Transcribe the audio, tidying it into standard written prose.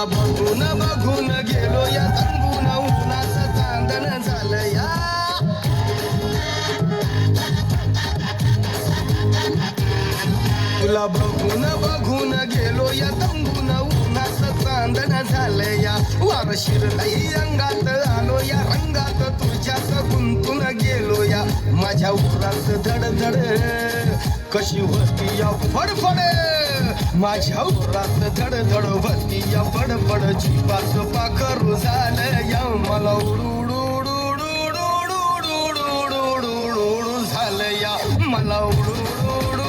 तुला बघून बघून गेलो या तंबून उन्हाचं चांदण झालं या तुला बघून बघून गेलो या तंबून उन्हाचं चांदण झालं या वार शिरलाई अंगात आलो या रंगात तुझ्यात गुंतून गेलो या माझ्या उरात धडधड कशी होती या फडफड माझ्या उरात धडधड होती या फडफड जीवाच पाखरू झालं या मला उडू झालं या मला उडू